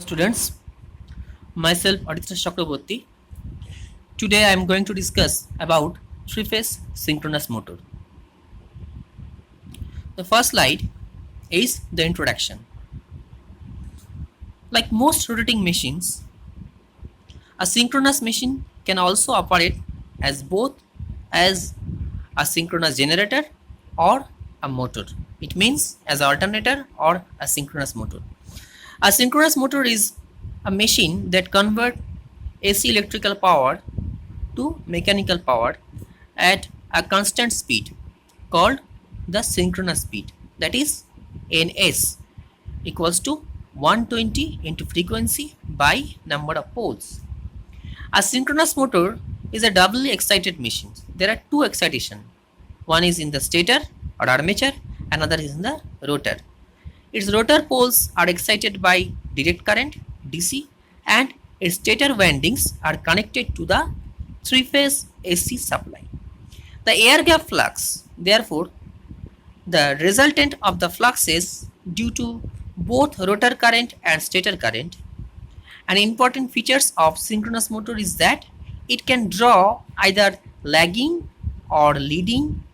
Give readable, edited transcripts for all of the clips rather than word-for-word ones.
Students, myself Aditya Chakraborty. Today I am going to discuss about three-phase synchronous motor. The first slide is the introduction. Like most rotating machines, a synchronous machine can also operate as both as a synchronous generator or a motor. It means as an alternator or a synchronous motor. A synchronous motor is a machine that converts AC electrical power to mechanical power at a constant speed called the synchronous speed, that is Ns equals to 120 into frequency by number of poles. A synchronous motor is a doubly excited machine. There are two excitation. One is in the stator or armature, another is in the rotor. Its rotor poles are excited by direct current DC and its stator windings are connected to the three-phase AC supply. The air gap flux, therefore, the resultant of the flux is due to both rotor current and stator current. An important features of synchronous motor is that it can draw either lagging or leading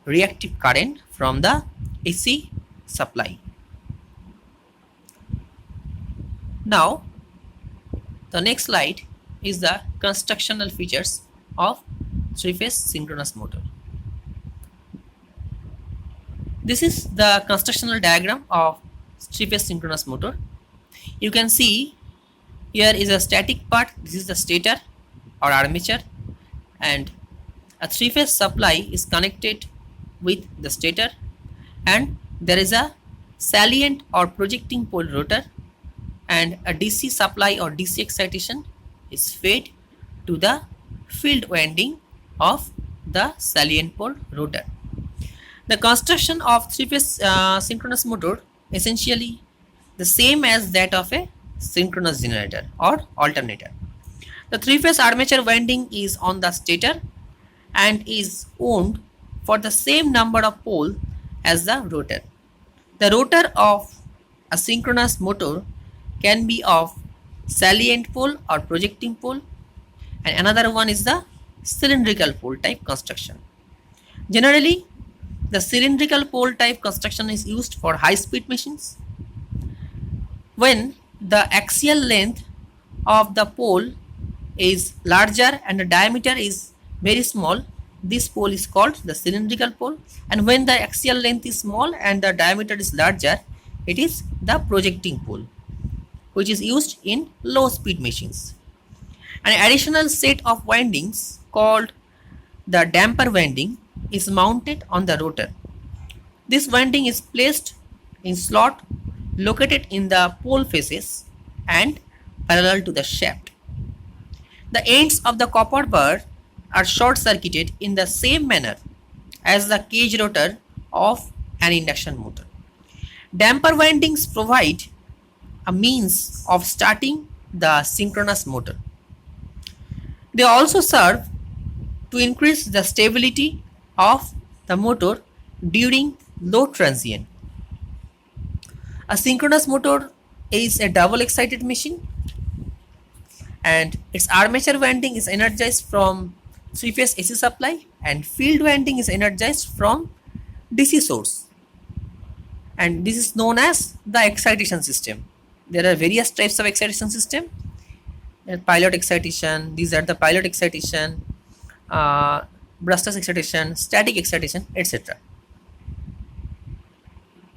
reactive current from the AC supply. Now, the next slide is the constructional features of three-phase synchronous motor. This is the constructional diagram of three-phase synchronous motor. You can see here is a static part. This is the stator or armature, and a three-phase supply is connected with the stator, and there is a salient or projecting pole rotor, and a DC supply or DC excitation is fed to the field winding of the salient pole rotor. The construction of three-phase synchronous motor essentially the same as that of a synchronous generator or alternator. The three-phase armature winding is on the stator and is wound for the same number of poles as the rotor. The rotor of a synchronous motor can be of salient pole or projecting pole, and another one is the cylindrical pole type construction. Generally, the cylindrical pole type construction is used for high speed machines. When the axial length of the pole is larger and the diameter is very small, this pole is called the cylindrical pole, and when the axial length is small and the diameter is larger, it is the projecting pole, which is used in low speed machines. An additional set of windings called the damper winding is mounted on the rotor. This winding is placed in slot located in the pole faces and parallel to the shaft. The ends of the copper bar are short circuited in the same manner as the cage rotor of an induction motor. Damper windings provide a means of starting the synchronous motor. They also serve to increase the stability of the motor during load transient. A synchronous motor is a double excited machine, and its armature winding is energized from three-phase AC supply and field winding is energized from DC source, and this is known as the excitation system. There are various types of excitation system. Pilot excitation, these are the pilot excitation, brushless excitation, static excitation, etc.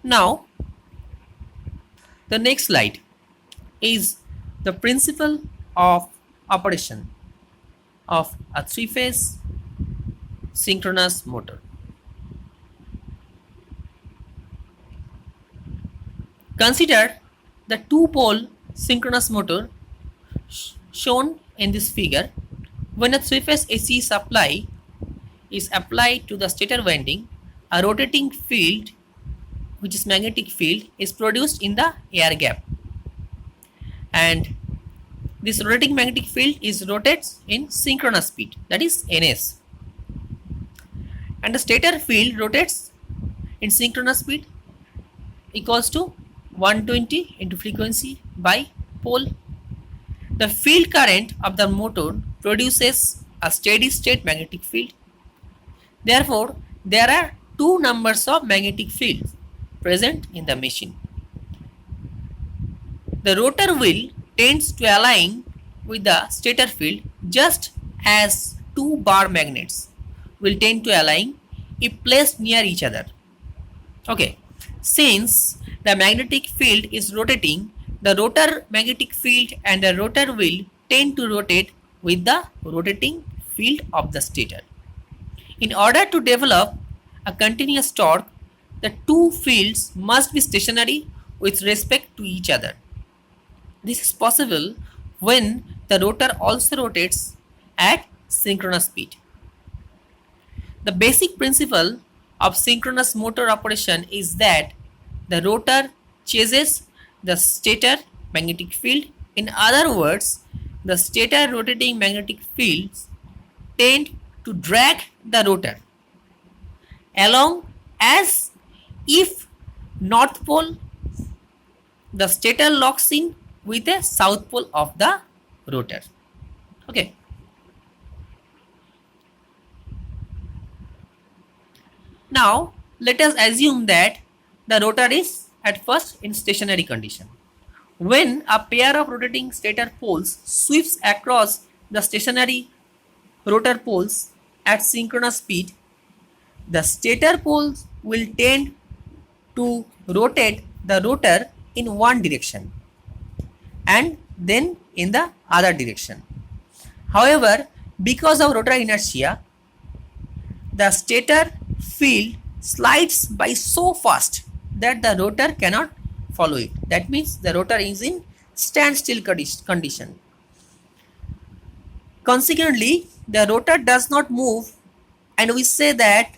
Now, the next slide is the principle of operation of a three-phase synchronous motor. Consider the two-pole synchronous motor shown in this figure. When a three-phase AC supply is applied to the stator winding, a rotating field, which is magnetic field, is produced in the air gap, and this rotating magnetic field is rotates in synchronous speed, that is Ns, and the stator field rotates in synchronous speed equals to 120 into frequency by pole. The field current of the motor produces a steady state magnetic field. Therefore, there are two numbers of magnetic fields present in the machine. The rotor wheel tends to align with the stator field just as two bar magnets will tend to align if placed near each other. Okay, since the magnetic field is rotating, the rotor magnetic field and the rotor wheel tend to rotate with the rotating field of the stator. In order to develop a continuous torque, the two fields must be stationary with respect to each other. This is possible when the rotor also rotates at synchronous speed. The basic principle of synchronous motor operation is that the rotor chases the stator magnetic field. In other words, the stator rotating magnetic fields tend to drag the rotor along as if north pole the stator locks in with the south pole of the rotor. Okay. Now let us assume that the rotor is at first in stationary condition. When a pair of rotating stator poles sweeps across the stationary rotor poles at synchronous speed, the stator poles will tend to rotate the rotor in one direction and then in the other direction. However, because of rotor inertia, the stator field slides by so fast that the rotor cannot follow it. That means the rotor is in standstill condition. Consequently, the rotor does not move, and we say that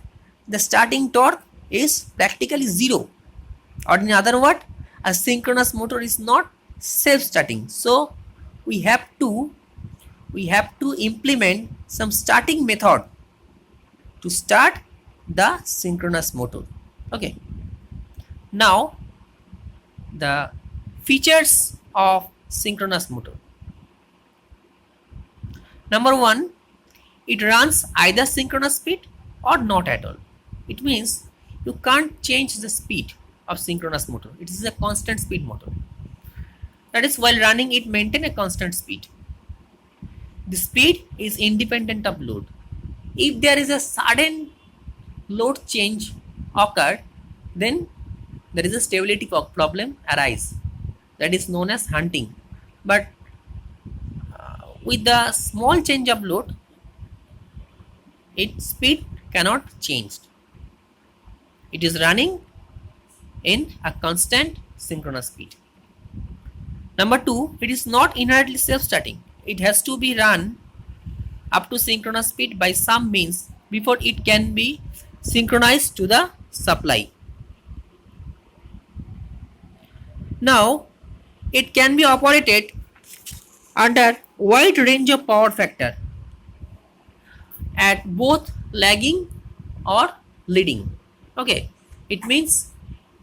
the starting torque is practically zero. Or in other words, a synchronous motor is not self-starting. So we have to implement some starting method to start the synchronous motor. Okay. Now the features of synchronous motor. Number one, it runs either synchronous speed or not at all. It means you can't change the speed of synchronous motor. It is a constant speed motor. That is, while running it maintain a constant speed. The speed is independent of load. If there is a sudden load change occurred, then there is a stability problem arise. That is known as hunting. But with the small change of load, its speed cannot change. It is running in a constant synchronous speed. Number two, it is not inherently self-starting. It has to be run up to synchronous speed by some means before it can be synchronized to the supply. Now, it can be operated under wide range of power factor at both lagging or leading. Okay, it means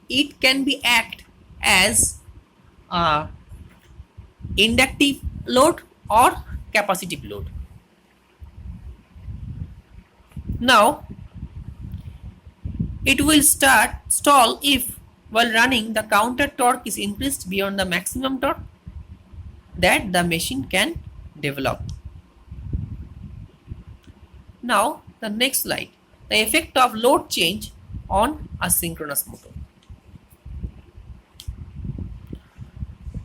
it can be act as a inductive load or capacitive load. Now it will stall if while running the counter torque is increased beyond the maximum torque that the machine can develop. Now the next slide, the effect of load change on a synchronous motor.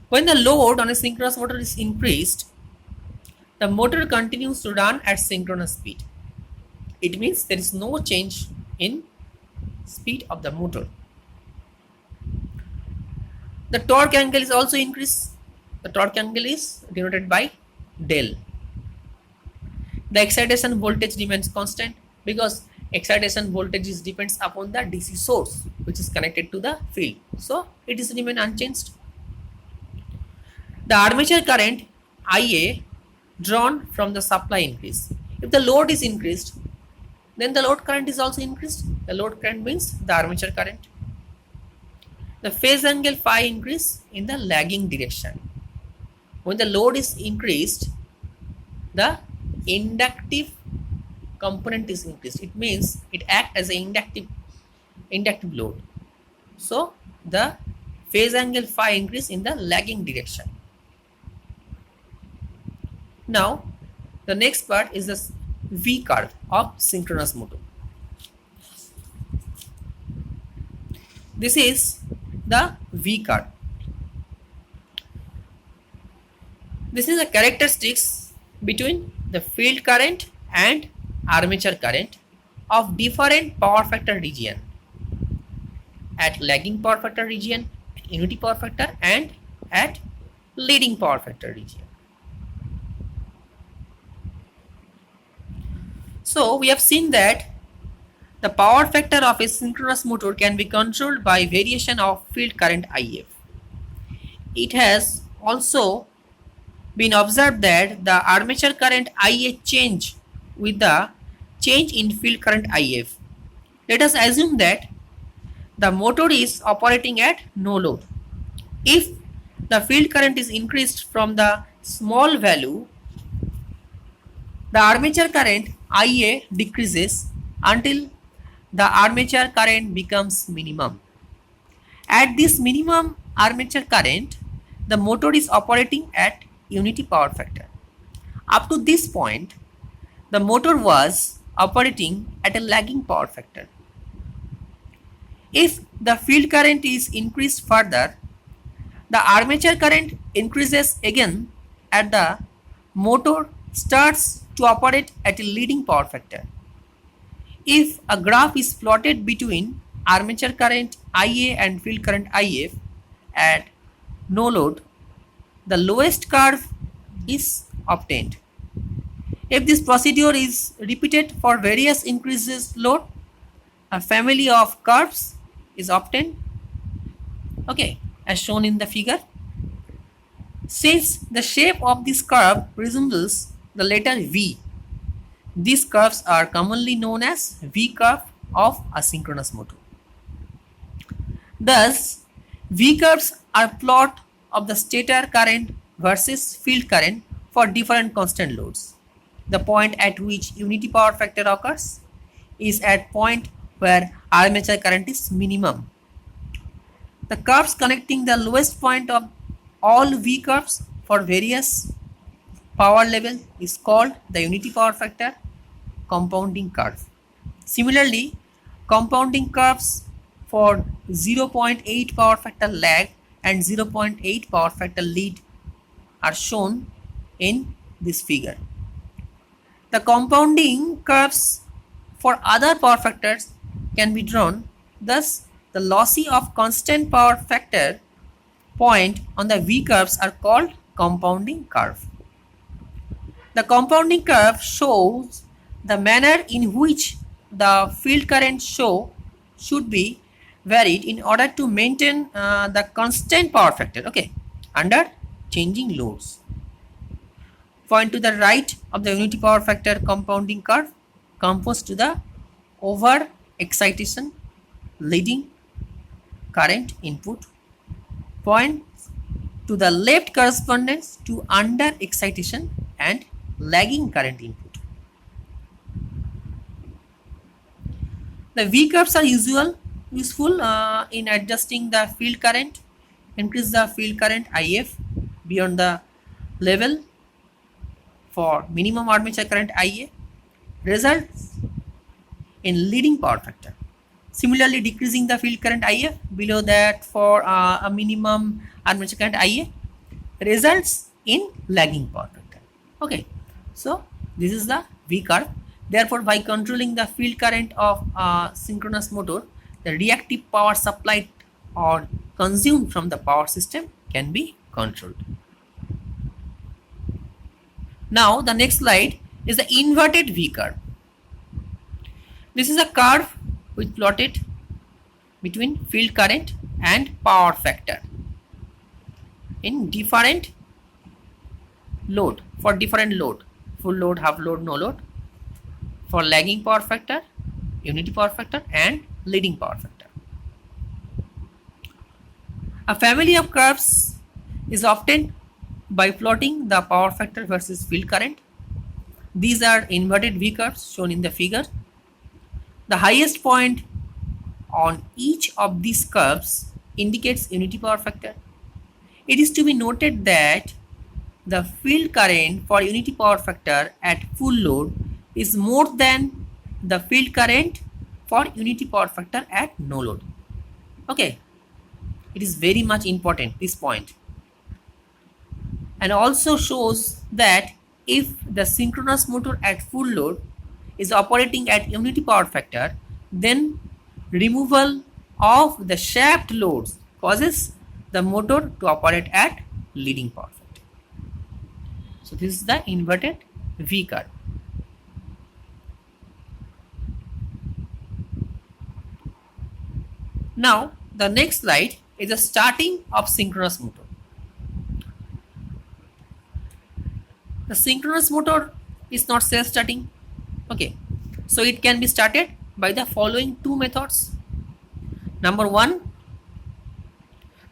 When the load on a synchronous motor is increased, the motor continues to run at synchronous speed. It means there is no change in speed of the motor. The torque angle is also increased. The torque angle is denoted by del. The excitation voltage remains constant because excitation voltage depends upon the DC source which is connected to the field. So it is remain unchanged. The armature current IA drawn from the supply increase. If the load is increased, then the load current is also increased. The load current means the armature current. The phase angle phi increase in the lagging direction. When the load is increased, the inductive component is increased. It means it acts as an inductive load. So the phase angle phi increase in the lagging direction. Now the next part is the V curve of synchronous motor. This is the V curve. This is the characteristics between the field current and armature current of different power factor region, at lagging power factor region, at unity power factor, and at leading power factor region. So we have seen that the power factor of a synchronous motor can be controlled by variation of field current IF. It has also been observed that the armature current IA change with the change in field current IF. Let us assume that the motor is operating at no load. If the field current is increased from the small value, the armature current IA decreases until the armature current becomes minimum. At this minimum armature current, the motor is operating at unity power factor. Up to this point, the motor was operating at a lagging power factor. If the field current is increased further, the armature current increases again and the motor starts to operate at a leading power factor. If a graph is plotted between armature current IA and field current IF at no load, the lowest curve is obtained. If this procedure is repeated for various increases load, a family of curves is obtained, okay, as shown in the figure. Since the shape of this curve resembles the letter V, these curves are commonly known as V curve of a synchronous motor. Thus, V curves are plot of the stator current versus field current for different constant loads. The point at which unity power factor occurs is at point where armature current is minimum. The curves connecting the lowest point of all V curves for various power level is called the unity power factor compounding curve. Similarly, compounding curves for 0.8 power factor lag and 0.8 power factor lead are shown in this figure. The compounding curves for other power factors can be drawn. Thus, the lossy of constant power factor point on the V curves are called compounding curve. The compounding curve shows the manner in which the field current should be varied in order to maintain the constant power factor, okay, under changing loads. Point to the right of the unity power factor compounding curve composed to the over excitation leading current input. Point to the left corresponds to under excitation and lagging current input. The V curves are useful in adjusting the field current, increase the field current IF beyond the level for minimum armature current IA, results in leading power factor. Similarly, decreasing the field current IF below that for a minimum armature current IA results in lagging power factor. Okay, so this is the V curve. Therefore, by controlling the field current of a synchronous motor, the reactive power supplied or consumed from the power system can be controlled. Now, the next slide is the inverted V curve. This is a curve which plotted between field current and power factor in different load, for different load, full load, half load, no load, for lagging power factor, unity power factor, and leading power factor. A family of curves is obtained by plotting the power factor versus field current. These are inverted V curves shown in the figure. The highest point on each of these curves indicates unity power factor. It is to be noted that the field current for unity power factor at full load is more than the field current for unity power factor at no load. Okay, it is very much important, this point, and also shows that if the synchronous motor at full load is operating at unity power factor, then removal of the shaft loads causes the motor to operate at leading power factor. So this is the inverted V curve. Now the next slide is the starting of synchronous motor. The synchronous motor is not self-starting. Okay, so it can be started by the following two methods. Number one,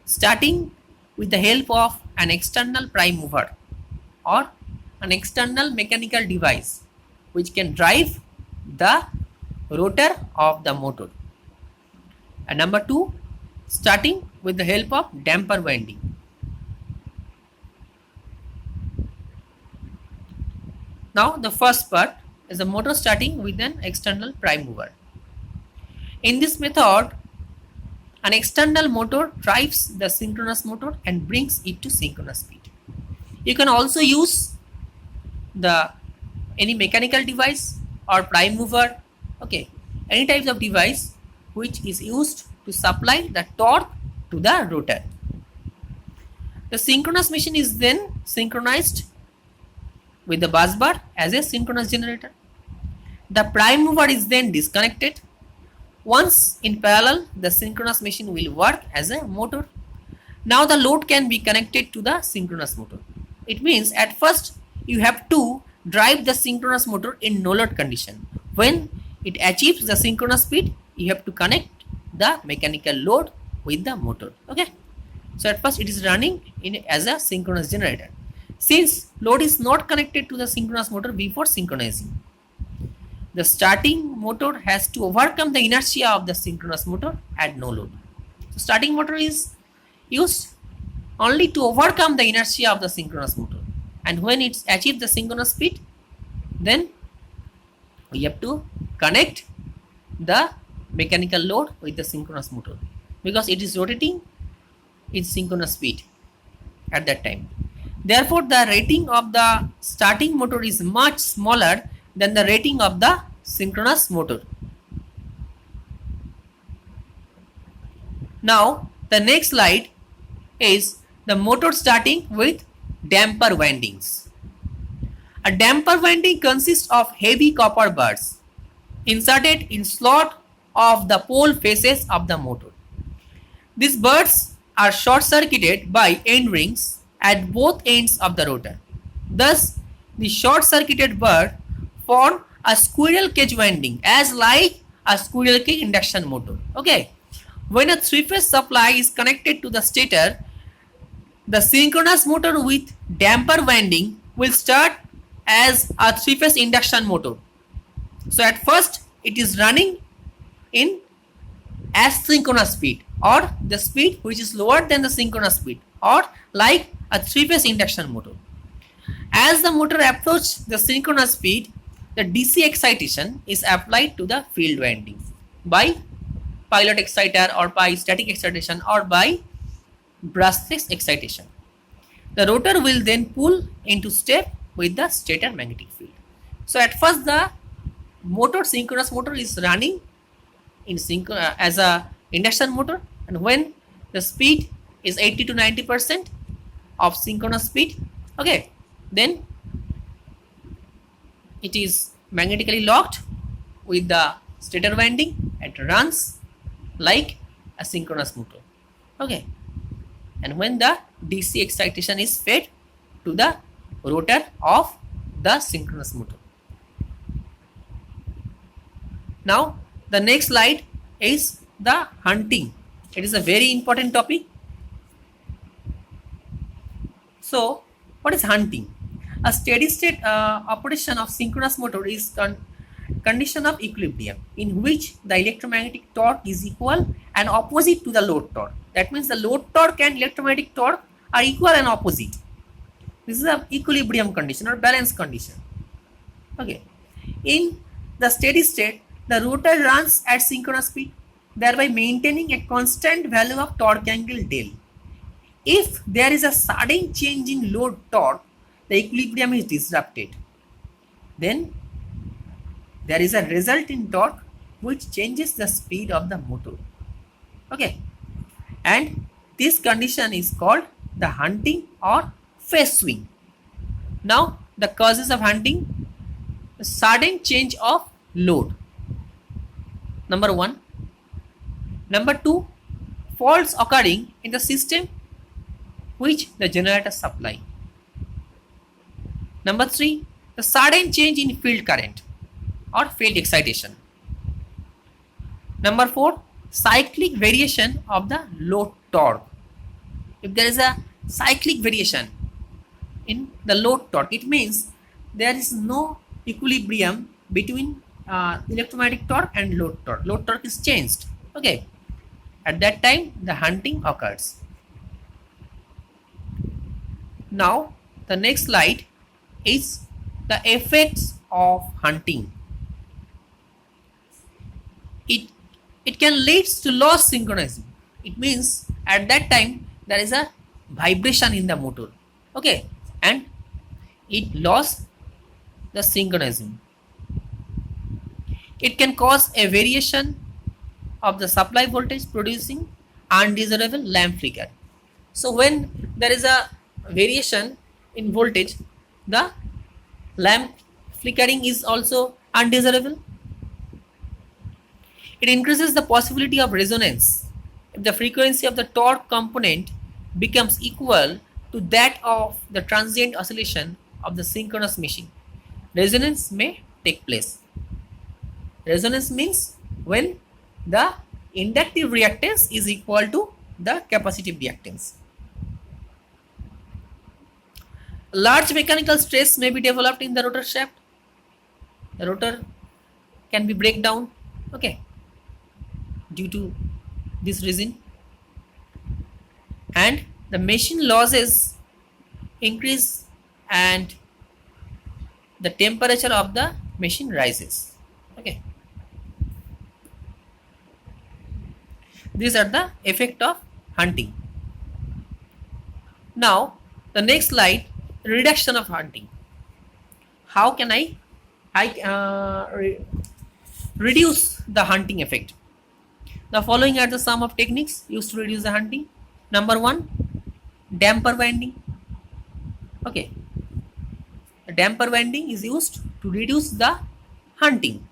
starting with the help of an external prime mover or an external mechanical device which can drive the rotor of the motor. And number two, starting with the help of damper winding. Now the first part is the motor starting with an external prime mover. In this method, an external motor drives the synchronous motor and brings it to synchronous speed. You can also use any mechanical device or prime mover, okay, any types of device which is used to supply the torque to the rotor. The synchronous machine is then synchronized with the bus bar as a synchronous generator. The prime mover is then disconnected. Once in parallel, the synchronous machine will work as a motor. Now the load can be connected to the synchronous motor. It means at first you have to drive the synchronous motor in no load condition. When it achieves the synchronous speed, you have to connect the mechanical load with the motor. Okay, so at first it is running as a synchronous generator. Since load is not connected to the synchronous motor before synchronizing, the starting motor has to overcome the inertia of the synchronous motor at no load. So starting motor is used only to overcome the inertia of the synchronous motor, and when it's achieved the synchronous speed, then we have to connect the mechanical load with the synchronous motor because it is rotating its synchronous speed at that time. Therefore, the rating of the starting motor is much smaller than the rating of the synchronous motor. Now, the next slide is the motor starting with damper windings. A damper winding consists of heavy copper bars inserted in slot of the pole faces of the motor. These bars are short-circuited by end rings at both ends of the rotor. Thus, the short-circuited bar form a squirrel cage winding as like a squirrel cage induction motor. Okay, when a three-phase supply is connected to the stator, the synchronous motor with damper winding will start as a three-phase induction motor. So at first it is running in asynchronous speed or the speed which is lower than the synchronous speed or like a three-phase induction motor. As the motor approaches the synchronous speed, the DC excitation is applied to the field windings by pilot exciter or by static excitation or by brushless excitation. The rotor will then pull into step with the stator magnetic field. So at first the synchronous motor is running in as a induction motor, and when the speed is 80 to 90% of synchronous speed, okay, then it is magnetically locked with the stator winding. It runs like a synchronous motor. Okay, and when the DC excitation is fed to the rotor of the synchronous motor. Now the next slide is the hunting. It is a very important topic. So What is hunting? A steady state operation of synchronous motor is condition of equilibrium in which the electromagnetic torque is equal and opposite to the load torque. That means the load torque and electromagnetic torque are equal and opposite. This is a equilibrium condition or balance condition. Okay. In the steady state, the rotor runs at synchronous speed, thereby maintaining a constant value of torque angle del. If there is a sudden change in load torque, the equilibrium is disrupted. Then there is a result in torque which changes the speed of the motor. Okay. And this condition is called the hunting or phase swing. Now the causes of hunting: a sudden change of load, number 1. Number 2, faults occurring in the system which the generator supply. Number 3, the sudden change in field current or field excitation. Number 4, cyclic variation of the load torque. If there is a cyclic variation in the load torque, it means there is no equilibrium between electromagnetic torque and load torque. Load torque is changed. Okay. At that time, the hunting occurs. Now, the next slide is the effects of hunting. It can lead to loss synchronism. It means at that time there is a vibration in the motor. Okay, and it lost the synchronism. It can cause a variation of the supply voltage, producing undesirable lamp flicker. So when there is a variation in voltage, the lamp flickering is also undesirable. It increases the possibility of resonance if the frequency of the torque component becomes equal to that of the transient oscillation of the synchronous machine. Resonance may take place. Resonance means when the inductive reactance is equal to the capacitive reactance. Large mechanical stress may be developed in the rotor shaft. The rotor can be break down, okay, due to this reason, and the machine losses increase and the temperature of the machine rises. Okay, these are the effect of hunting. Now the next slide, reduction of hunting. How can I reduce the hunting effect? The following are the sum of techniques used to reduce the hunting. Number 1, damper winding. Okay, the damper winding is used to reduce the hunting.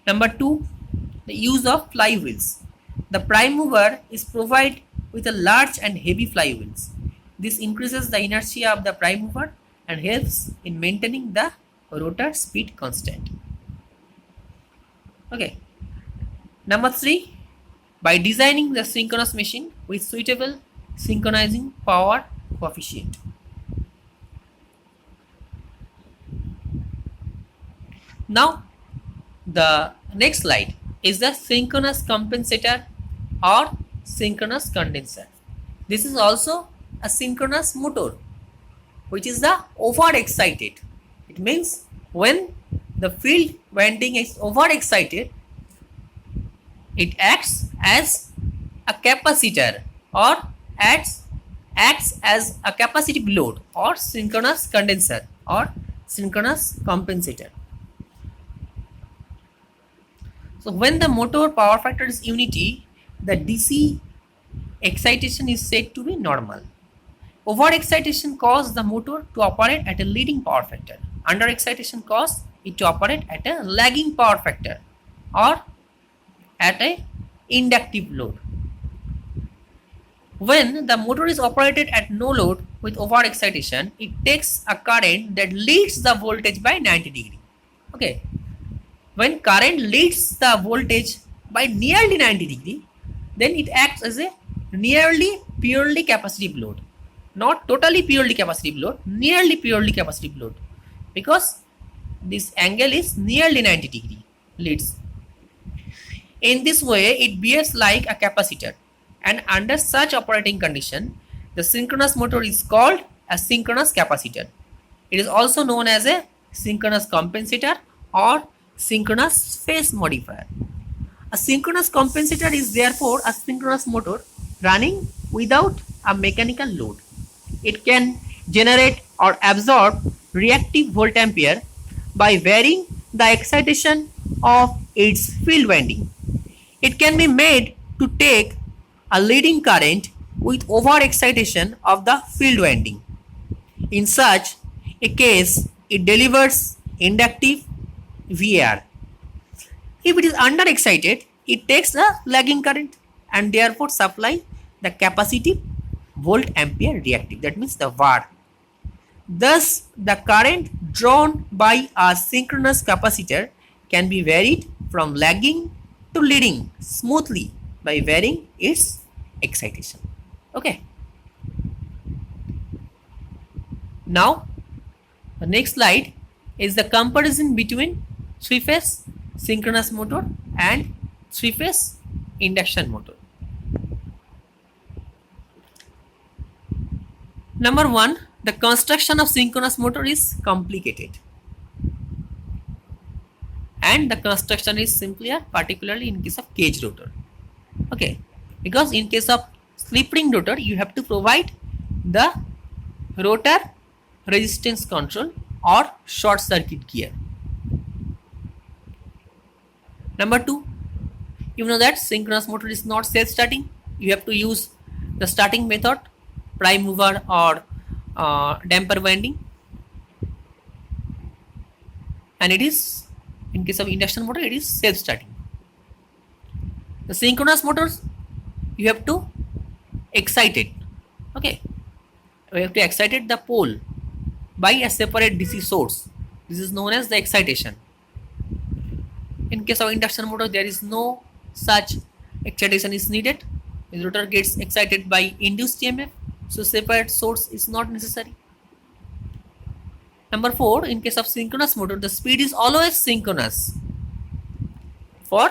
Number 2, the use of flywheels. The prime mover is provided with a large and heavy flywheels. This increases the inertia of the prime mover and helps in maintaining the rotor speed constant. Okay. Number 3, by designing the synchronous machine with suitable synchronizing power coefficient. Now, the next slide is the synchronous compensator or synchronous condenser. This is also a synchronous motor which is the overexcited. It means when the field winding is overexcited, it acts as a capacitor or acts as a capacitive load or synchronous condenser or synchronous compensator. So when the motor power factor is unity, the DC excitation is said to be normal. Overexcitation causes the motor to operate at a leading power factor. Underexcitation causes it to operate at a lagging power factor or at a inductive load. When the motor is operated at no load with overexcitation, it takes a current that leads the voltage by 90 degree. Okay. When current leads the voltage by nearly 90 degree, then it acts as a nearly purely capacitive load. not totally purely capacitive load, nearly purely capacitive load, because this angle is nearly 90 degree leads. In this way, it behaves like a capacitor, and under such operating condition, the synchronous motor is called a synchronous capacitor. It is also known as a synchronous compensator or synchronous phase modifier. A synchronous compensator is therefore a synchronous motor running without a mechanical load. It can generate or absorb reactive voltampere by varying the excitation of its field winding. It can be made to take a leading current with overexcitation of the field winding. In such a case, it delivers inductive VAR. If it is underexcited, it takes a lagging current and therefore supply the capacitive volt ampere reactive, that means the VAR. Thus, the current drawn by a synchronous capacitor can be varied from lagging to leading smoothly by varying its excitation. Okay. Now, the next slide is the comparison between three-phase synchronous motor and three-phase induction motor. Number one, the construction of synchronous motor is complicated, and the construction is simpler, particularly in case of cage rotor. Okay, because in case of slip ring rotor, you have to provide the rotor resistance control or short circuit gear. Number two, you know that synchronous motor is not self-starting. You have to use the starting method, prime mover or damper winding, and it is, in case of induction motor, it is self-starting. The synchronous motors, you have to excite it. Okay, we have to excite the pole by a separate DC source. This is known as the excitation. In case of induction motor, there is no such excitation is needed. The rotor gets excited by induced EMF, so separate source is not necessary. Number four, in case of synchronous motor, the speed is always synchronous. For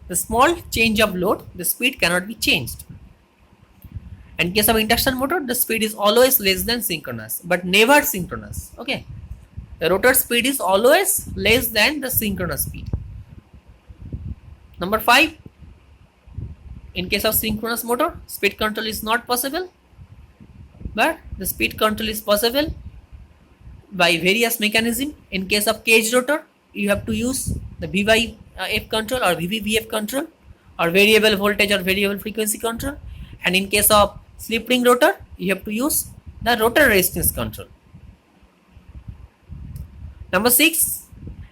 the small change of load, the speed cannot be changed. In case of induction motor, the speed is always less than synchronous, but never synchronous. Okay, the rotor speed is always less than the synchronous speed. Number five, in case of synchronous motor, speed control is not possible, but the speed control is possible by various mechanisms. In case of cage rotor, you have to use the VYF control or VVVF control, or variable voltage or variable frequency control, and in case of slip ring rotor, you have to use the rotor resistance control. Number six,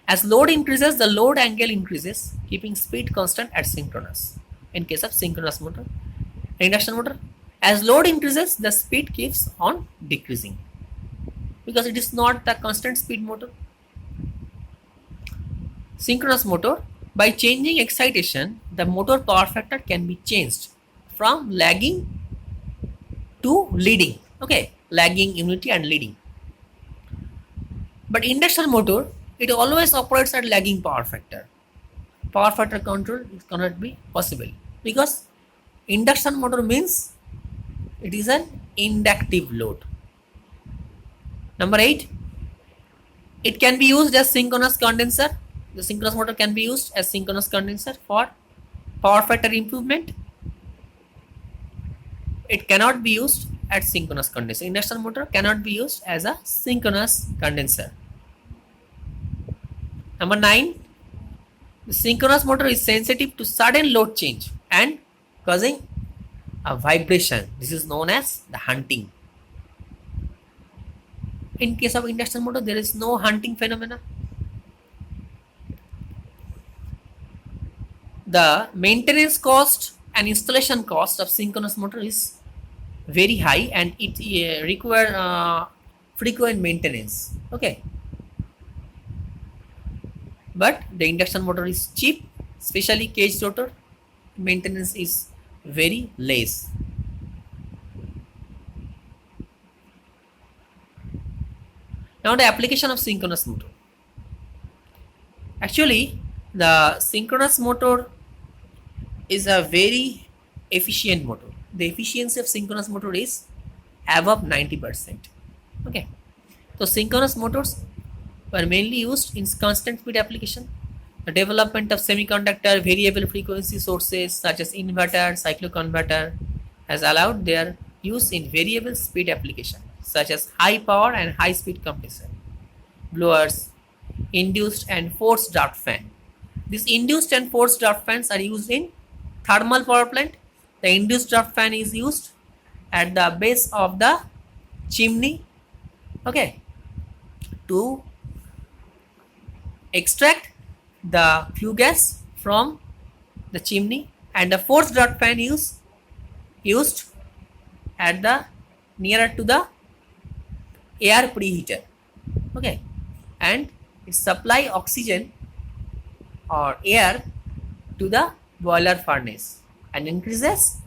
as load increases, the load angle increases, keeping speed constant at synchronous. In case of synchronous motor, induction motor, as load increases, the speed keeps on decreasing because it is not the constant speed motor. Synchronous motor, by changing excitation, the motor power factor can be changed from lagging to leading. Okay, lagging, unity and leading. But induction motor, it always operates at lagging power factor. Power factor control cannot be possible because induction motor means it is an inductive load. Number 8, it can be used as synchronous condenser. The synchronous motor can be used as synchronous condenser for power factor improvement. It cannot be used as synchronous condenser. Induction motor cannot be used as a synchronous condenser. Number 9, the synchronous motor is sensitive to sudden load change and causing a vibration. This is known as the hunting. In case of induction motor, there is no hunting phenomena. The maintenance cost and installation cost of synchronous motor is very high and it require frequent maintenance. Okay, but the induction motor is cheap, especially cage rotor. Maintenance is very less. Now the application of synchronous motor. Actually, the synchronous motor is a very efficient motor. The efficiency of synchronous motor is above 90%. Okay, so synchronous motors were mainly used in constant speed application. The development of semiconductor variable frequency sources such as inverter, cycloconverter has allowed their use in variable speed application such as high power and high speed compressor, blowers, induced and forced draft fan. These induced and forced draft fans are used in thermal power plant. The induced draft fan is used at the base of the chimney, okay, to extract the flue gas from the chimney, and the forced draft fan is used at the nearer to the air preheater, okay, and it supply oxygen or air to the boiler furnace and increases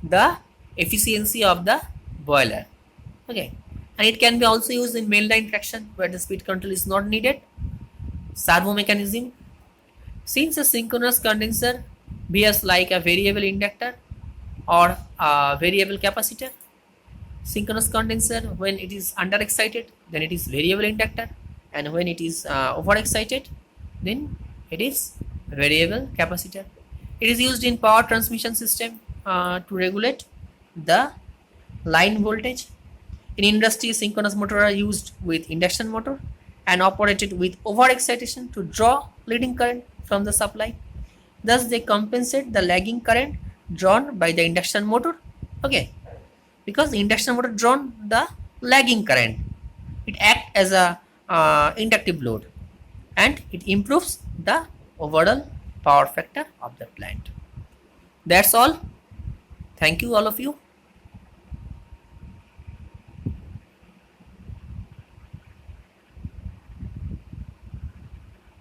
the efficiency of the boiler, okay, and it can be also used in mainline traction where the speed control is not needed. Servo mechanism. Since a synchronous condenser behaves like a variable inductor or a variable capacitor, synchronous condenser, when it is under excited, then it is variable inductor, and when it is over excited, then it is variable capacitor. It is used in power transmission system to regulate the line voltage. In industry, synchronous motor are used with induction motor and operated with over excitation to draw leading current from the supply. Thus, they compensate the lagging current drawn by the induction motor. Okay, because the induction motor drawn the lagging current, it acts as a inductive load, and it improves the overall power factor of the plant. That's all. Thank you, all of you.